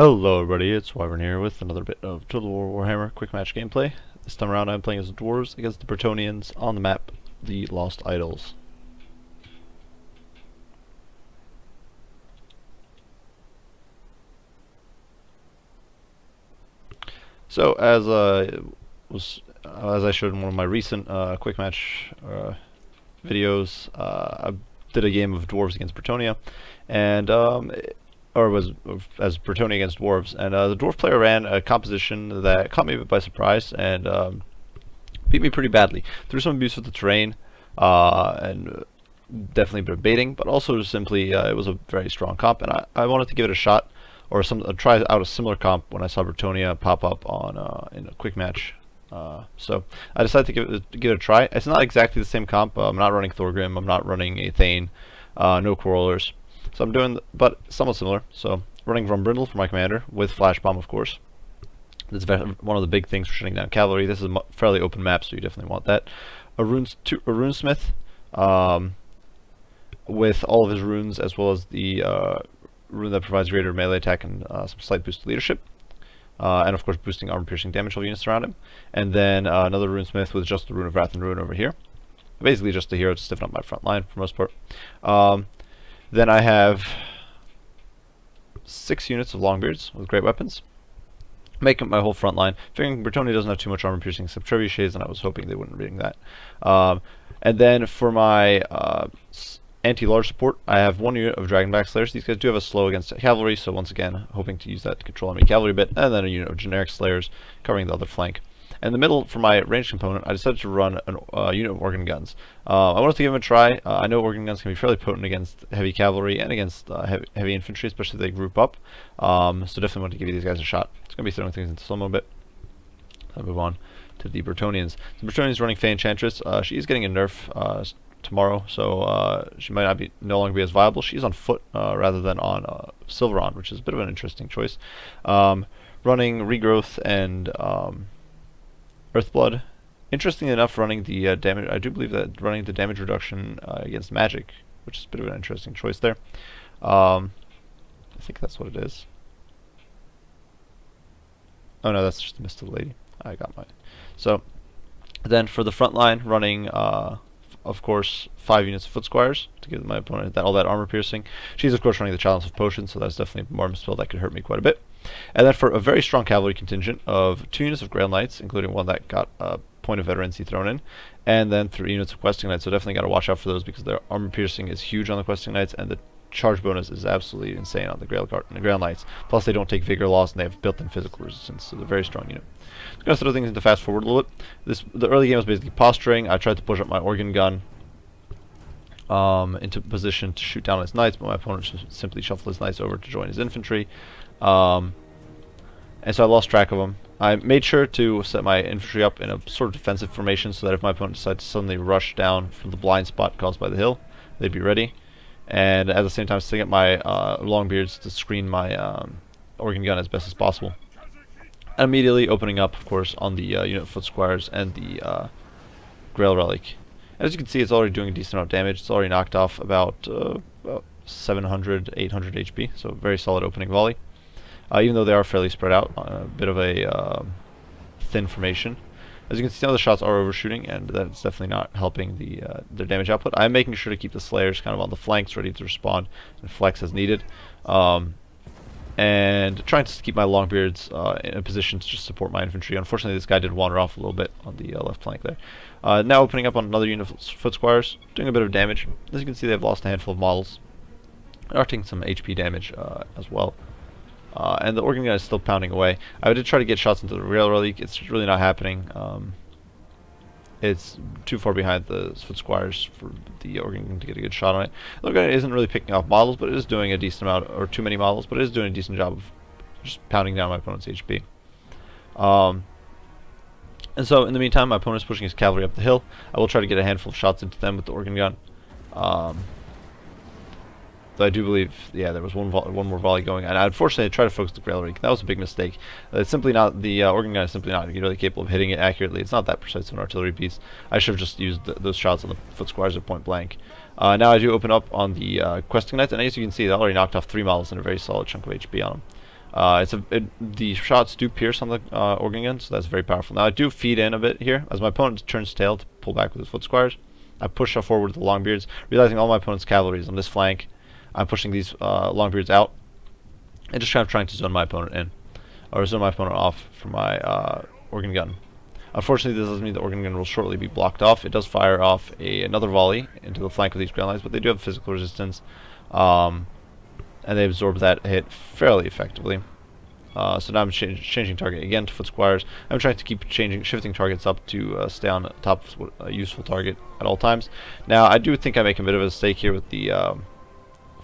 Hello everybody, it's Wyvern here with another bit of Total War Warhammer quick match gameplay. This time around I'm playing as the Dwarves against the Brettonians on the map, the Lost Idols. So as I showed in one of my recent quick match videos, I did a game of Dwarves against Brettonia, and or was as Brettonia against Dwarves, and the Dwarf player ran a composition that caught me a bit by surprise and beat me pretty badly. Through some abuse of the terrain and definitely a bit of baiting, but also just simply it was a very strong comp, and I wanted to give it a shot or try out a similar comp when I saw Brettonia pop up on in a quick match. So I decided to give it a try. It's not exactly the same comp. I'm not running Thorgrim. I'm not running a Thane. No Quarrelers. So I'm doing, but somewhat similar. So running Von Brindle for my commander with Flash Bomb, of course. That's one of the big things for shutting down cavalry. This is a fairly open map, so you definitely want that. A runesmith with all of his runes, as well as the rune that provides greater melee attack and some slight boost to leadership. And of course boosting armor-piercing damage of units around him. And then another runesmith with just the Rune of Wrath and Ruin over here. Basically just a hero to stiffen up my front line for the most part. Then I have 6 units of Longbeards with great weapons. Make up my whole front line. Figuring Brettonia doesn't have too much armor-piercing except trebuchets, and I was hoping they wouldn't bring that. And then for my anti-large support, I have 1 unit of Dragonback Slayers. These guys do have a slow against cavalry, so once again, hoping to use that to control enemy cavalry a bit, and then a unit of generic Slayers covering the other flank. In the middle, for my range component, I decided to run a unit of organ guns. I wanted to give them a try. I know organ guns can be fairly potent against heavy cavalry and against heavy infantry, especially if they group up. So definitely want to give you these guys a shot. It's going to be throwing things into slow a bit. I'll move on to the Brettonians. The Brettonians running Fey Enchantress. She is getting a nerf tomorrow, so she might not be no longer be as viable. She's on foot rather than on Silveron, which is a bit of an interesting choice. Running Regrowth and Earthblood. Interestingly enough, running the damage. I do believe that running the damage reduction against magic, which is a bit of an interesting choice there. I think that's what it is. Oh no, that's just the Mist of the Lady. I got mine. So then for the front line, running of course 5 units of Foot Squires to give my opponent all that armor piercing. She's of course running the Chalice of Potions, so that's definitely more spell that could hurt me quite a bit. And then for a very strong cavalry contingent of 2 units of Grail Knights, including one that got a point of veterancy thrown in, and then 3 units of Questing Knights. So definitely got to watch out for those because their armor piercing is huge on the Questing Knights, and the charge bonus is absolutely insane on the Grail Knights. Plus they don't take vigor loss, and they have built-in physical resistance, so they're a very strong unit. I'm going to throw things into fast forward a little bit. The early game was basically posturing. I tried to push up my organ gun into position to shoot down his knights, but my opponent just simply shuffled his knights over to join his infantry. And so I lost track of them. I made sure to set my infantry up in a sort of defensive formation so that if my opponent decided to suddenly rush down from the blind spot caused by the hill, they'd be ready. And at the same time setting up my Longbeards to screen my organ gun as best as possible. And immediately opening up, of course, on the unit of Foot Squires and the Grail Relic. As you can see, it's already doing a decent amount of damage. It's already knocked off about 700, 800 HP, so very solid opening volley. Even though they are fairly spread out, a bit of a thin formation. As you can see, some of the shots are overshooting, and that's definitely not helping their damage output. I'm making sure to keep the Slayers kind of on the flanks, ready to respond and flex as needed. And trying to keep my Longbeards in a position to just support my infantry. Unfortunately, this guy did wander off a little bit on the left flank there. Now opening up on another unit of Foot Squires, doing a bit of damage. As you can see, they've lost a handful of models. They are taking some HP damage as well. And the organ gun is still pounding away. I did try to get shots into the Grail Relic. It's really not happening. It's too far behind the Foot Squires for the organ gun to get a good shot on it. The organ gun isn't really picking off models, but it is doing a decent amount, or too many models, but it is doing a decent job of just pounding down my opponent's HP. And so in the meantime, my opponent is pushing his cavalry up the hill. I will try to get a handful of shots into them with the organ gun. Though I do believe, yeah, there was one more volley going, and unfortunately I tried to focus the Grail Relic. That was a big mistake. It's simply not, the organ gun is simply not really capable of hitting it accurately. It's not that precise of an artillery piece. I should have just used those shots on the Foot Squires at point blank. Now I do open up on the Questing Knights, and as you can see, they already knocked off 3 models and a very solid chunk of HP on them. The shots do pierce on the organ gun, so that's very powerful. Now I do feed in a bit here as my opponent turns tail to pull back with his foot squires. I push forward with the Longbeards, realizing all my opponent's cavalry is on this flank. I'm pushing these Longbeards out and just trying to zone my opponent in, or zone my opponent off for my organ gun. Unfortunately, this does mean the organ gun will shortly be blocked off. It does fire off another volley into the flank of these Grand Lines, but they do have physical resistance, and they absorb that hit fairly effectively. So now I'm changing target again to foot squires. I'm trying to keep shifting targets up to stay on top of a useful target at all times. Now I do think I make a bit of a mistake here with the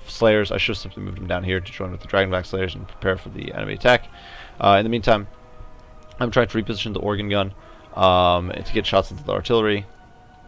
Slayers. I should have simply moved them down here to join with the Dragonback Slayers and prepare for the enemy attack. In the meantime, I'm trying to reposition the organ gun to get shots into the artillery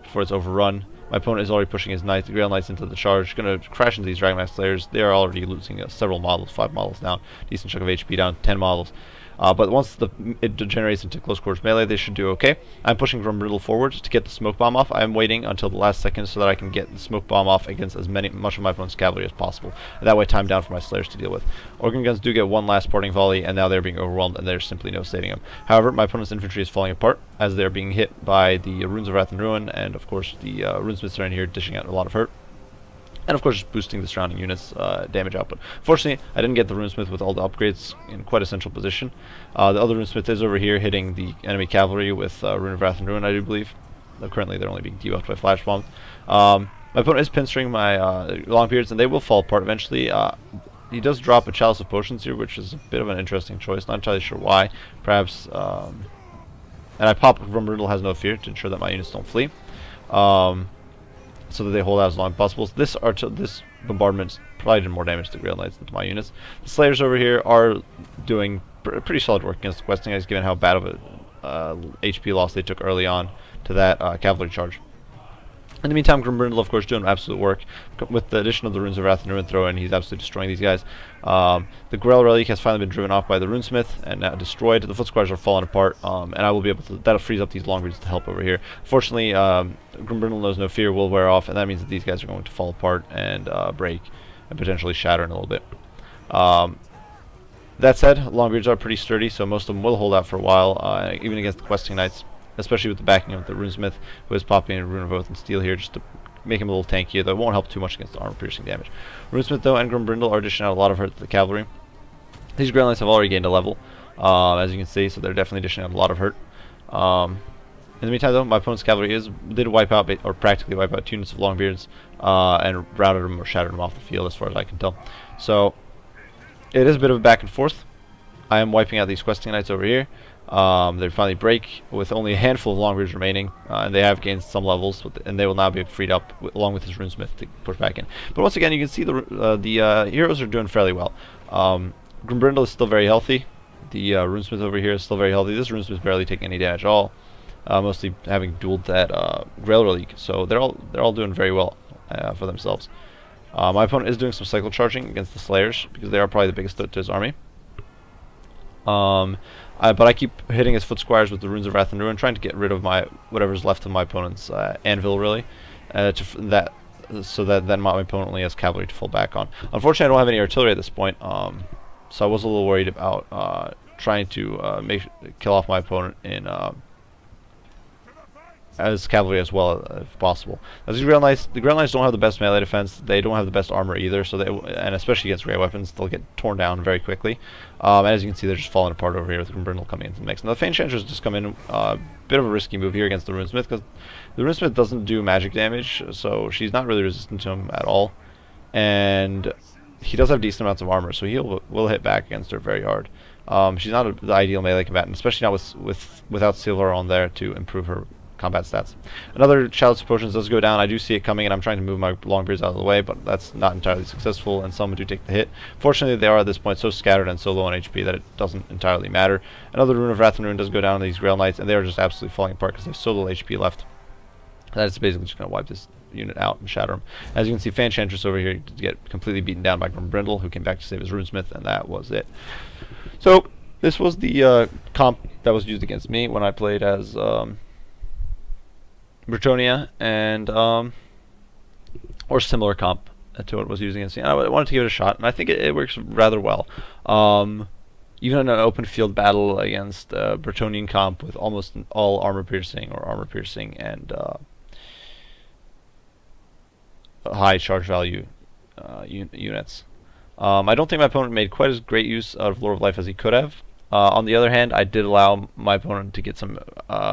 before it's overrun. My opponent is already pushing his knights, the Grand Knights into the charge. Going to crash into these Dragonback Slayers. They are already losing several models, 5 models now. Decent chunk of HP down, 10 models. But once it degenerates into close quarters melee, they should do okay. I'm pushing Grumbrindle forward to get the smoke bomb off. I'm waiting until the last second so that I can get the smoke bomb off against much of my opponent's cavalry as possible. And that way, time down for my Slayers to deal with. Organ guns do get one last parting volley, and now they're being overwhelmed, and there's simply no saving them. However, my opponent's infantry is falling apart as they're being hit by the Runes of Wrath and Ruin, and of course the Runesmiths are in here dishing out a lot of hurt. And of course, just boosting the surrounding units' damage output. Fortunately, I didn't get the Runesmith with all the upgrades in quite a central position. The other Runesmith is over here hitting the enemy cavalry with Rune of Wrath and Ruin, I do believe. Though currently, they're only being debuffed by Flash Bomb. My opponent is pinstring my Longbeards, and they will fall apart eventually. He does drop a Chalice of Potions here, which is a bit of an interesting choice. Not entirely sure why. Perhaps... and I pop Grumbrindle has no fear to ensure that my units don't flee. So that they hold out as long as possible. This bombardment probably did more damage to the Grail Knights than to my units. The Slayers over here are doing pretty solid work against the Questing Guys, given how bad of a HP loss they took early on to that cavalry charge. In the meantime, Grumbrindle, of course, doing absolute work. With the addition of the Runes of Wrath and Ruin throw in, he's absolutely destroying these guys. The Grail Relic has finally been driven off by the Runesmith and now destroyed. The Foot Squires are falling apart, and I will be able to... That'll freeze up these Longbeards to help over here. Fortunately, Grumbrindle knows no fear will wear off, and that means that these guys are going to fall apart and break and potentially shatter in a little bit. That said, Longbeards are pretty sturdy, so most of them will hold out for a while, even against the Questing Knights. Especially with the backing of the Runesmith, who is popping a Rune of Oath and Steel here just to make him a little tankier, though it won't help too much against the armor-piercing damage. Runesmith, though, and Grumbrindle are dishing out a lot of hurt to the cavalry. These Grand Knights have already gained a level, as you can see, so they're definitely dishing out a lot of hurt. In the meantime, though, my opponent's cavalry did wipe out, or practically wipe out 2 units of Longbeards, and routed them or shattered them off the field, as far as I can tell. So, it is a bit of a back and forth. I am wiping out these Questing Knights over here. They finally break with only a handful of Longbeards remaining, and they have gained some levels, and they will now be freed up along with his Runesmith to push back in. But once again, you can see the heroes are doing fairly well. Grumbrindle is still very healthy. The Runesmith over here is still very healthy. This Runesmith is barely taking any damage at all, mostly having dueled that Grail Relic. So they're all doing very well for themselves. My opponent is doing some cycle charging against the Slayers because they are probably the biggest threat to his army. But I keep hitting his Foot Squires with the Runes of Wrath and Ruin, trying to get rid of whatever's left of my opponent's anvil, really, so that then my opponent only has cavalry to fall back on. Unfortunately, I don't have any artillery at this point, so I was a little worried about trying to kill off my opponent in as cavalry as well if possible. As the Grail Knights don't have the best melee defense. They don't have the best armor either. So and especially against great weapons, they'll get torn down very quickly. And as you can see, they're just falling apart over here with Grumbrindle coming into the mix. Now the Fey Enchanters just come in. Bit of a risky move here against the Runesmith because the Runesmith doesn't do magic damage, so she's not really resistant to him at all. And he does have decent amounts of armor, so will hit back against her very hard. She's not the ideal melee combatant, especially not without Silver on there to improve her combat stats. Another Chalice of Potions does go down. I do see it coming, and I'm trying to move my Longbeards out of the way, but that's not entirely successful, and some do take the hit. Fortunately, they are at this point so scattered and so low on HP that it doesn't entirely matter. Another Rune of Wrath and Ruin does go down on these Grail Knights, and they are just absolutely falling apart because they have so little HP left. That's basically just going to wipe this unit out and shatter them. As you can see, Fey Enchantress over here get completely beaten down by Grumbrindle, who came back to save his Runesmith, and that was it. So, this was the comp that was used against me when I played as Brettonia, and or similar comp to what was used against me. And I wanted to give it a shot, and I think it works rather well. even in an open field battle against Brettonian comp with almost all armor piercing or armor piercing and high charge value units. I don't think my opponent made quite as great use of Lore of Life as he could have. On the other hand, I did allow my opponent to get some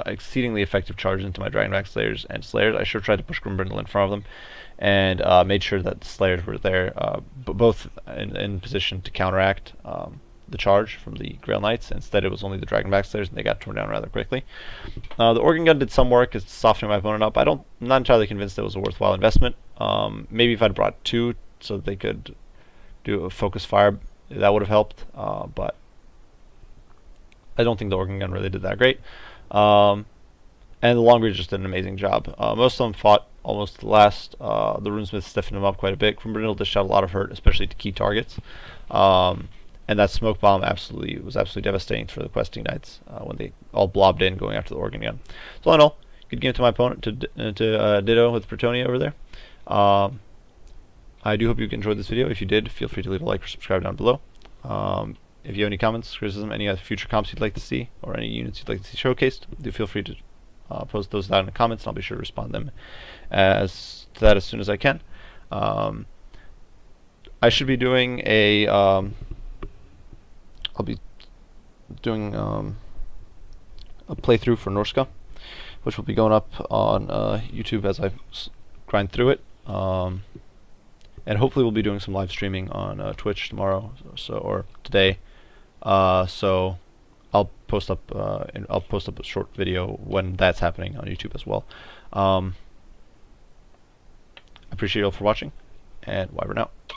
exceedingly effective charges into my Dragonback Slayers and Slayers. I sure tried to push Grimbrindle in front of them and made sure that the Slayers were there, both in position to counteract the charge from the Grail Knights. Instead, it was only the Dragonback Slayers, and they got torn down rather quickly. The Organ Gun did some work as softening my opponent up. I'm not entirely convinced it was a worthwhile investment. Maybe if I'd brought 2 so that they could do a focus fire, that would have helped, but I don't think the Organ Gun really did that great. And the Longreach just did an amazing job. Most of them fought almost the last. The Runesmith stiffened them up quite a bit. Grimbrindle dished out a lot of hurt, especially to key targets. And that smoke bomb was absolutely devastating for the questing knights when they all blobbed in going after the Organ Gun. So all in all, good game to my opponent, to Ditto with Brettonia over there. I do hope you enjoyed this video. If you did, feel free to leave a like or subscribe down below. If you have any comments, criticism, any other future comps you'd like to see, or any units you'd like to see showcased, do feel free to post those down in the comments, and I'll be sure to respond to them as soon as I can. I should be doing a I'll be doing a playthrough for Norska, which will be going up on YouTube as I grind through it. And hopefully we'll be doing some live streaming on Twitch tomorrow, or today. So I'll post up a short video when that's happening on YouTube as well. I appreciate you all for watching, and Wyvern out.